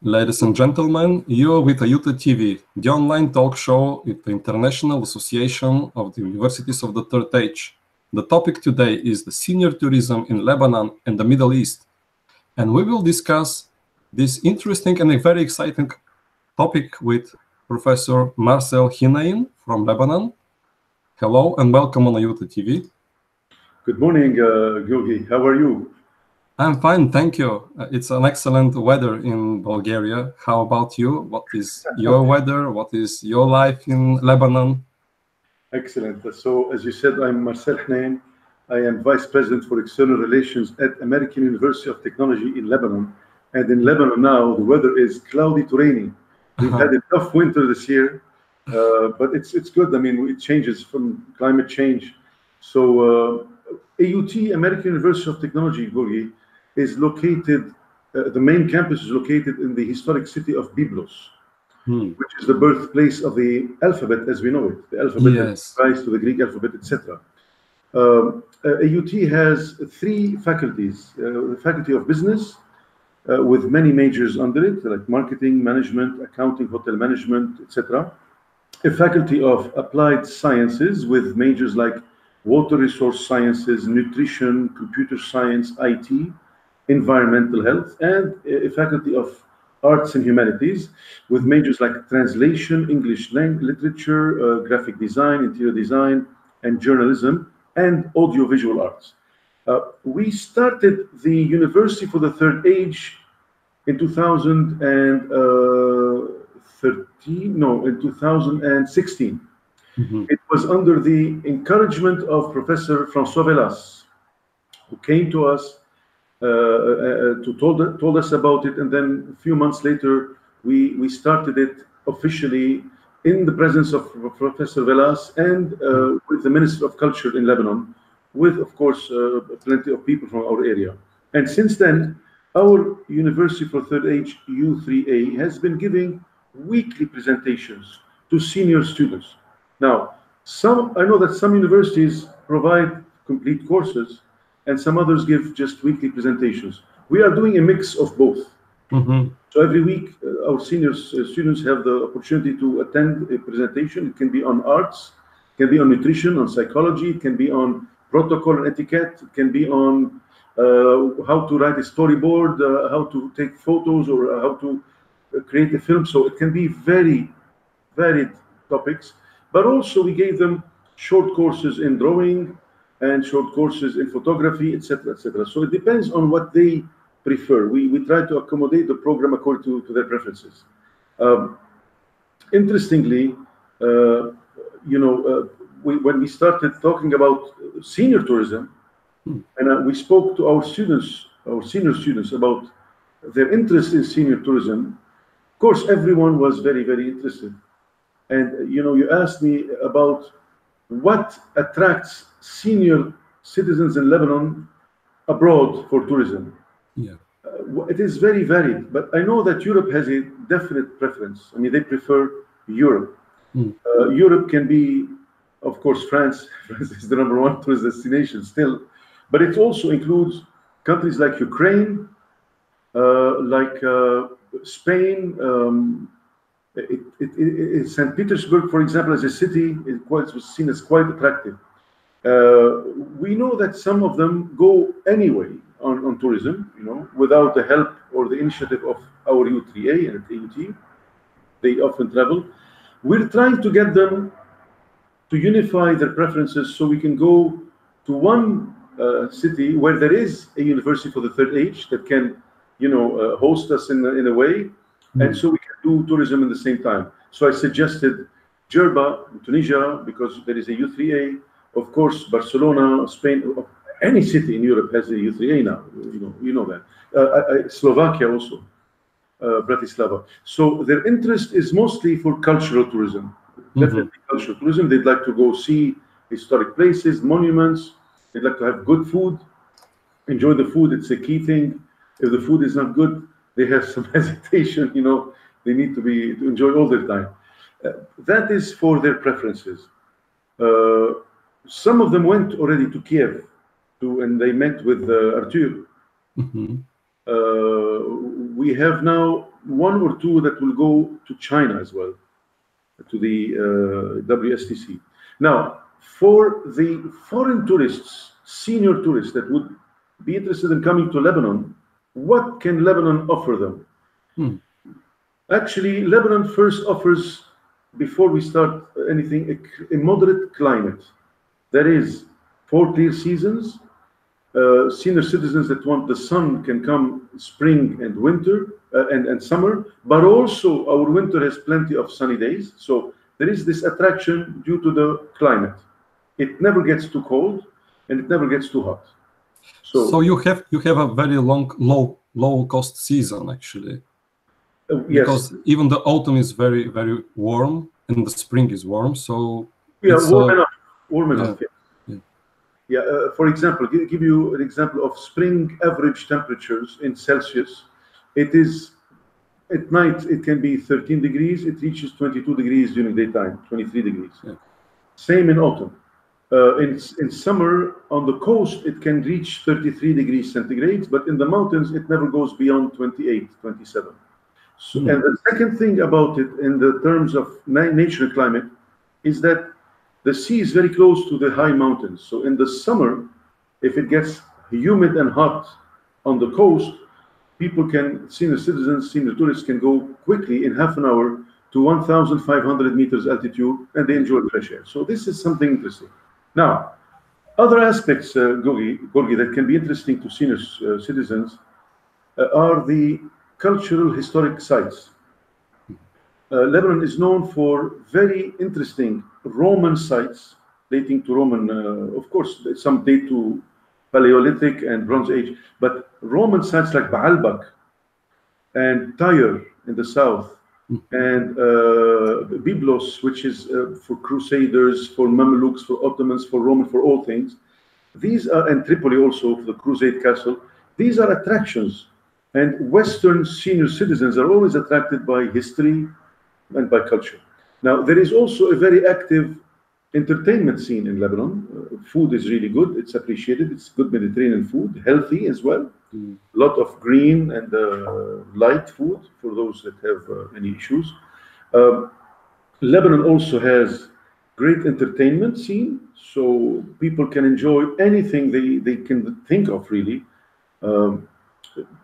Ladies and gentlemen, you're with Ayuta TV, the online talk show with the International Association of the Universities of the Third Age. The topic today is the senior tourism in Lebanon and the Middle East. And we will discuss this interesting and a very exciting topic with Professor Mercel Hinain from Lebanon. Hello and welcome on Ayuta TV. Good morning, Georgi. How are you? I'm fine, thank you. It's an excellent weather in Bulgaria. How about you? What is your weather? What is your life in Lebanon? Excellent. So, as you said, I'm Marcel Hinain. I am Vice President for External Relations at American University of Technology in Lebanon. And in Lebanon now, the weather is cloudy to rainy. We've had a tough winter this year, but it's good. I mean, it changes from climate change. So, AUT, American University of Technology, Georgi, is located, the main campus is located in the historic city of Byblos, which is the birthplace of the alphabet as we know it. The alphabet Yes. rise to the Greek alphabet, etc. AUT has three faculties: the Faculty of Business, with many majors under it, like marketing, management, accounting, hotel management, etc. A Faculty of Applied Sciences with majors like water resource sciences, nutrition, computer science, IT, environmental health, and a Faculty of Arts and Humanities with majors like translation, English literature, graphic design, interior design, and journalism, and audiovisual arts. We started the University for the Third Age in 2016. It was under the encouragement of Professor François Velas, who came to us told us about it, and then a few months later we started it officially in the presence of Professor Velas and with the Minister of Culture in Lebanon, with of course plenty of people from our area. And since then, our University for Third Age U3A has been giving weekly presentations to senior students. Now, I know that some universities provide complete courses and some others give just weekly presentations. We are doing a mix of both. So every week, our senior students have the opportunity to attend a presentation. It can be on arts, it can be on nutrition, on psychology, it can be on protocol and etiquette, it can be on how to write a storyboard, how to take photos, or how to create a film. So it can be very varied topics. But also we gave them short courses in drawing and short courses in photography, etc., etc. So it depends on what they prefer. We try to accommodate the program according to their preferences. Interestingly, when we started talking about senior tourism, and we spoke to our senior students about their interest in senior tourism, of course, everyone was very, very interested. And you asked me about what attracts senior citizens in Lebanon abroad for tourism. Yeah. It is very varied, but I know that Europe has a definite preference. I mean, they prefer Europe. Europe can be, of course, France. France is the #1 tourist destination still, but it also includes countries like Ukraine, like Spain. St. Petersburg, for example, as a city, was seen as quite attractive. We know that some of them go anyway on tourism, without the help or the initiative of our U3A and AUT. They often travel. We're trying to get them to unify their preferences so we can go to one city where there is a university for the third age that can, host us in a way, and so we can do tourism in the same time. So I suggested Jerba, Tunisia, because there is a U3A. Of course, Barcelona, Spain, any city in Europe has a U3A now. You know that. Slovakia also, Bratislava. So their interest is mostly for cultural tourism. Definitely cultural tourism. They'd like to go see historic places, monuments. They'd like to have good food, enjoy the food. It's a key thing. If the food is not good, they have some hesitation. They need to enjoy all their time. That is for their preferences. Some of them went already to Kiev, and they met with Artur. We have now one or two that will go to China as well, to the WSTC. Now, for the foreign tourists, senior tourists that would be interested in coming to Lebanon, what can Lebanon offer them? Actually, Lebanon first offers, before we start anything, a moderate climate. That is, 4 clear seasons. Senior citizens that want the sun can come spring and winter and summer, but also our winter has plenty of sunny days. So there is this attraction due to the climate. It never gets too cold and it never gets too hot. So you have a very low cost season actually. Yes. Because even the autumn is very, very warm and the spring is warm. So yeah, warm enough. Yeah. Yeah, for example, give you an example of spring average temperatures in Celsius. It is, at night, it can be 13 degrees. It reaches 22 degrees during daytime, 23 degrees. Yeah. Same in autumn. In summer, on the coast, it can reach 33 degrees centigrade, but in the mountains, it never goes beyond 28, 27. So, and the second thing about it, in the terms of nature and climate, is that the sea is very close to the high mountains. So in the summer, if it gets humid and hot on the coast, people can, senior citizens, senior tourists can go quickly in half an hour to 1,500 meters altitude and they enjoy fresh air. So this is something interesting. Now, other aspects, Gorgi, that can be interesting to senior citizens are the cultural historic sites. Lebanon is known for very interesting Roman sites dating to Roman, of course, some date to Paleolithic and Bronze Age, but Roman sites like Baalbek and Tyre in the south, and Byblos, which is for Crusaders, for Mamelukes, for Ottomans, for Roman, for all things. These are, and Tripoli also, for the Crusade Castle. These are attractions, and Western senior citizens are always attracted by history and by culture. Now, there is also a very active entertainment scene in Lebanon. Food is really good. It's appreciated. It's good Mediterranean food, healthy as well. A lot of green and light food for those that have any issues. Lebanon also has great entertainment scene, so people can enjoy anything they can think of, really.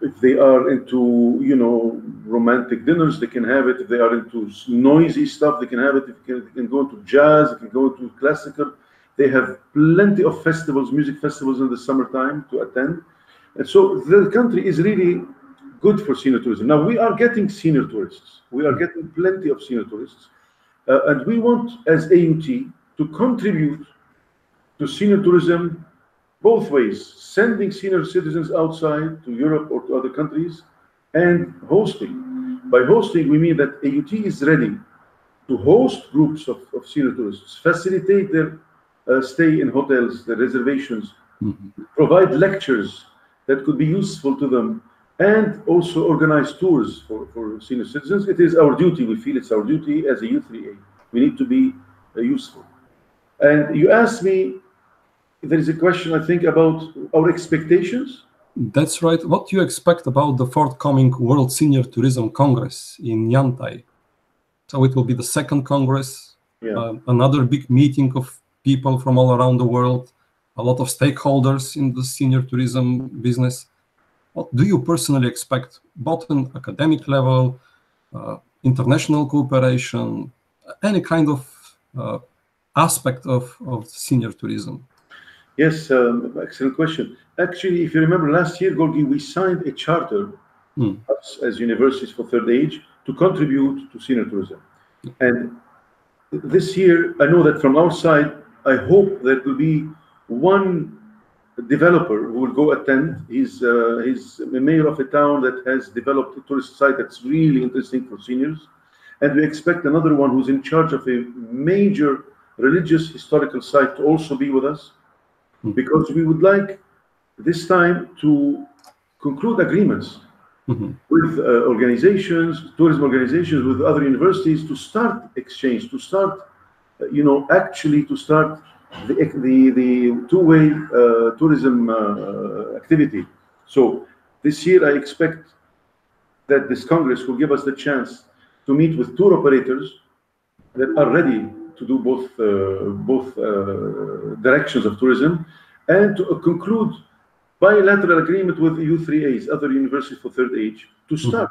If they are into, you know, romantic dinners, they can have it. If they are into noisy stuff, they can have it. They can go into jazz, they can go into classical. They have plenty of festivals, music festivals in the summertime to attend. And so the country is really good for senior tourism. Now, we are getting senior tourists. We are getting plenty of senior tourists. And we want, as AUT, to contribute to senior tourism both ways, sending senior citizens outside to Europe or to other countries, and hosting. By hosting, we mean that AUT is ready to host groups of senior tourists, facilitate their stay in hotels, their reservations, provide lectures that could be useful to them, and also organize tours for senior citizens. It is our duty. We feel it's our duty as a U3A. We need to be useful. And you asked me, there is a question, I think, about our expectations. That's right. What do you expect about the forthcoming World Senior Tourism Congress in Yantai? So it will be the second Congress, another big meeting of people from all around the world, a lot of stakeholders in the senior tourism business. What do you personally expect, both on academic level, international cooperation, any kind of aspect of senior tourism? Yes, excellent question. Actually, if you remember last year, Gorgi, we signed a charter as universities for third age to contribute to senior tourism. And this year, I know that from our side, I hope there will be one developer who will go attend. He's a mayor of a town that has developed a tourist site that's really interesting for seniors. And we expect another one who's in charge of a major religious historical site to also be with us, because we would like this time to conclude agreements with organizations, tourism organizations, with other universities, to start exchange, to start, actually to start the two-way tourism activity. So this year I expect that this Congress will give us the chance to meet with tour operators that are ready to do both directions of tourism, and to conclude bilateral agreement with U3As, other universities for third age, to start,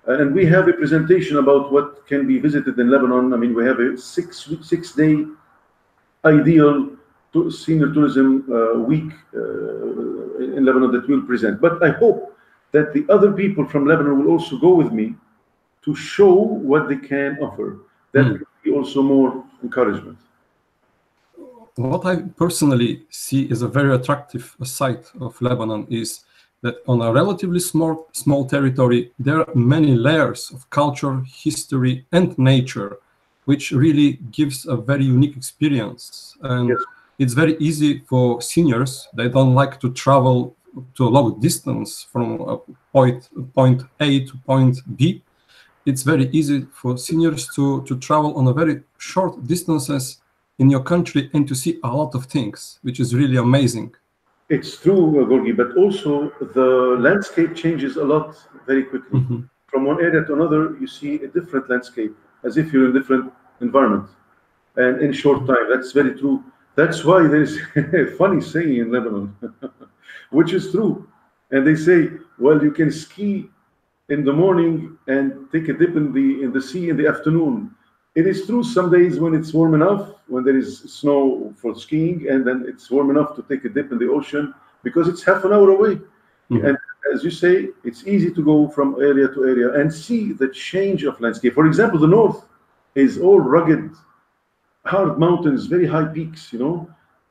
and we have a presentation about what can be visited in Lebanon. I mean, we have a six-day ideal senior tourism week in Lebanon that we'll present. But I hope that the other people from Lebanon will also go with me to show what they can offer. That will be also more encouragement. What I personally see is a very attractive side of Lebanon is that on a relatively small territory, there are many layers of culture, history, and nature, which really gives a very unique experience. And Yes. It's very easy for seniors. They don't like to travel to a long distance from point A to point B. It's very easy for seniors to travel on a very short distances in your country and to see a lot of things, which is really amazing. It's true, Gorgi, but also the landscape changes a lot very quickly. From one area to another, you see a different landscape, as if you're in a different environment. And in short time, that's very true. That's why there's a funny saying in Lebanon, which is true. And they say, well, you can ski in the morning and take a dip in the sea in the afternoon. It is true some days when it's warm enough, when there is snow for skiing, and then it's warm enough to take a dip in the ocean because it's half an hour away. And as you say, it's easy to go from area to area and see the change of landscape. For example, the north is all rugged, hard mountains, very high peaks,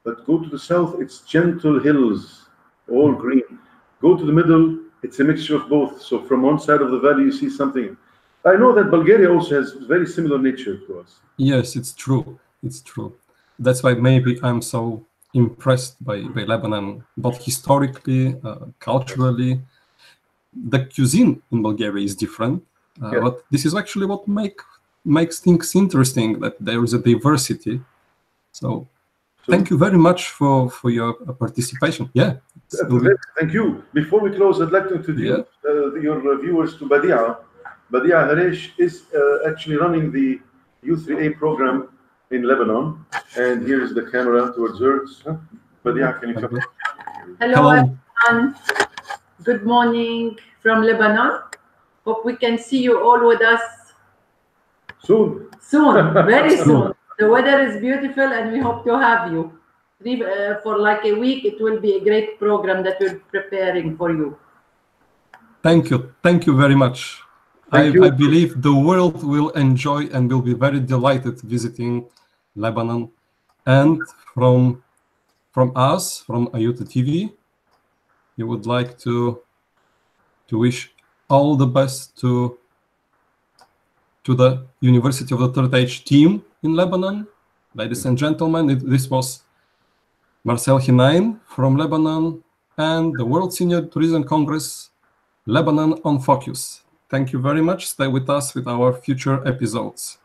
but go to the south, it's gentle hills, all green. Go to the middle, it's a mixture of both. So from one side of the valley, you see something. I know that Bulgaria also has very similar nature to us. Yes, it's true. It's true. That's why maybe I'm so impressed by Lebanon, both historically, culturally. The cuisine in Bulgaria is different, but this is actually what makes things interesting, that there is a diversity. So thank you very much for your participation. Yeah. Thank you. Before we close, I'd like to introduce your viewers to Badia. Badia Harish is actually running the U3A program in Lebanon. And here's the camera towards her. Badia, can you come? Hello, everyone. Good morning from Lebanon. Hope we can see you all with us soon. Soon, very soon. The weather is beautiful and we hope to have you. For like a week, it will be a great program that we're preparing for you. Thank you. Thank you very much. I believe the world will enjoy and will be very delighted visiting Lebanon. And from us, from Ayuta TV, we would like to wish all the best to the University of the Third Age team in Lebanon. Ladies and gentlemen, this was Mercel Hinain from Lebanon and the World Senior Tourism Congress, Lebanon on Focus. Thank you very much. Stay with us with our future episodes.